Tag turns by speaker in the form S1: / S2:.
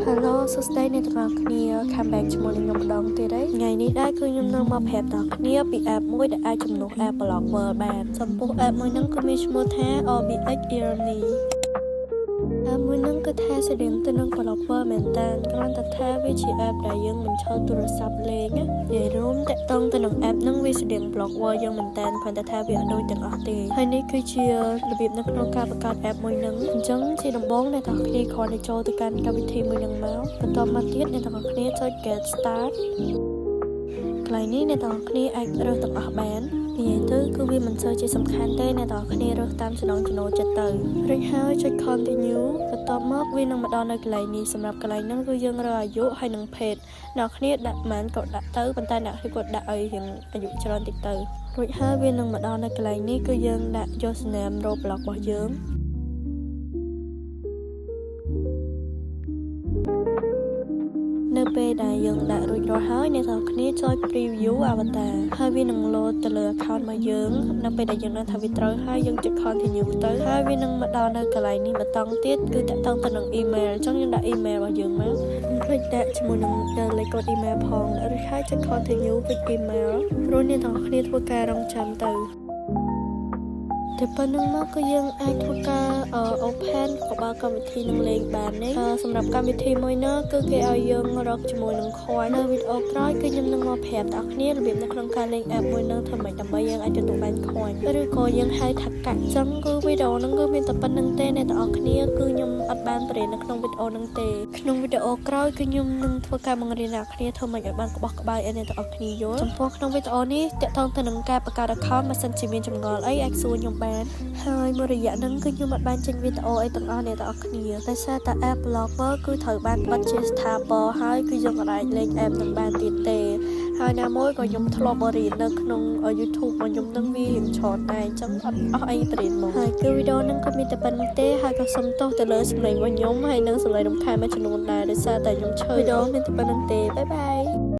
S1: Hello សួស្តីអ្នកទាំងអស់គ្នា Come back ជាមួយនឹងខ្ញុំម្ដងទៀតហើយថ្ងៃនេះដែរគឺខ្ញុំនឹងមកប្រាប់ដល់គ្នាពី app មួយដែលអាចជំនួស app Blockworld បានចំពោះ app មួយហ្នឹងគឺមានឈ្មោះថា OBX Irony app មួយហ្នឹងគឺថាស្តៀងទៅនឹង Blockworld មែនតើគ្រាន់តែថាវាជា app ដែលយើងមិនឈរទូរស័ព្ទលេងណានិយាយរួមតាក់ទងទៅនឹង app ហ្នឹងវាស្តៀង Blockworld យើងមែនតើគ្រាន់តែថាវាអត់ដូចទាំងអស់ទេហើយនេះគឺជារបៀបនៅក្នុងការបង្កើត app មួយហ្នឹងអញ្ចឹងជាដំបូងអ្នកទាំងអស់គ្នាគ្រាន់តែចូលទៅកាន់កម្មវិធីមួយហ្នឹងមកបន្តមកទៀតអ្នកទាំងអស់គ្នាចុច get start កន្លែងនេះអ្នកទាំងអស់គ្នាអាចរើសទាំងអស់បាននិយាយទៅគឺវាមិនសូវជាសំខាន់ទេអ្នកទាំងអស់គ្នារើសតាមចំណង់ចំណូលចិត្តទៅរួចហើយចុច continue បន្ទាប់មកវានឹងមកដល់នៅកន្លែងនេះសម្រាប់កន្លែងហ្នឹងគឺយើងរើសអាយុហើយនឹងភេទអ្នកគ្នាដាក់ប៉ុន្មានក៏ដាក់ទៅប៉ុន្តែអ្នកគ្នាគាត់ដាក់ឲ្យរៀងអាយុច្រើនតិចទៅរួចហើយវានឹងមកដល់នៅកន្លែងនេះគឺយើងដាក់ username Roblox របស់យើងនៅពេលដែលយើងដាក់រួចរាល់ហើយអ្នកទាំងគ្នាចុច preview avatar ហើយវានឹង load ទៅលើ account របស់យើងនៅពេលដែលយើងដឹងថាវាត្រូវហើយយើងចុច continue ទៅហើយវានឹងមកដល់នៅកន្លែងនេះបន្តទៀតគឺតាក់ទងទៅនឹង email អញ្ចឹងយើងដាក់ email របស់យើងមកคลิกដាក់ជាមួយនឹងលេខកូដ email ផងរួចហើយចុច continue with email ព្រោះអ្នកទាំងគ្នាធ្វើការរងចាំទៅតែប៉ុណ្្នឹងមកគឺយើងអាចធ្វើការ open ក៏បើកម្មវិធីនឹងលេងបាននេះសម្រាប់កម្មវិធីមួយនោះគឺគេឲ្យយើងរកជាមួយនឹង coin នៅវីដេអូក្រោយគឺខ្ញុំនឹងមកប្រាប់ដល់គ្នារបៀបនៅក្នុងការលេង app មួយនោះធ្វើម៉េចដើម្បីយើងអាចទទួលបាន coin ឬក៏យើងហៅថាកាក់ចឹងគឺវីដេអូហ្នឹងគឺមានតែប៉ុណ្្នឹងទេអ្នកទាំងអស់គ្នាគឺខ្ញុំអត់បានបរៀននៅក្នុងវីដេអូហ្នឹងទេក្នុងវីដេអូក្រោយគឺខ្ញុំនឹងធ្វើការបង្រៀនអ្នកគ្នាធ្វើម៉េចឲ្យបានក្បោះក្បាយឲ្យអ្នកទាំងអស់គ្នាយល់ចំពោះក្នុងវីដេអូនេះតាក់ទងទៅនឹងការបង្កើត account បើសិនជាមានចម្ងល់អីអាចសួរខ្ញុំហើយមួយរយៈហ្នឹងគឺខ្ញុំអត់បានចេញវីដេអូអីទាំងអស់អ្នកទាំងអស់គ្នាតែសារតែ app Blockworld គឺត្រូវបានបិទជាស្ថាពរហើយគឺយើងអាចលេង app នឹងបានទៀតទេហើយណាមួយក៏ខ្ញុំធ្លាប់បរៀននៅក្នុង YouTube របស់ខ្ញុំនឹងវារៀងច្រើនដែរអញ្ចឹងអត់អស់អីបរៀនមកហើយគឺវីដេអូហ្នឹងក៏មានតែប៉ុណ្្នឹងទេហើយក៏សុំទោសទៅលើសម្លេងរបស់ខ្ញុំហើយនឹងសម្លេងរំខានមួយចំនួនដែរដោយសារតែខ្ញុំឈឺវីដេអូមានតែប៉ុណ្្នឹងទេបាយបាយ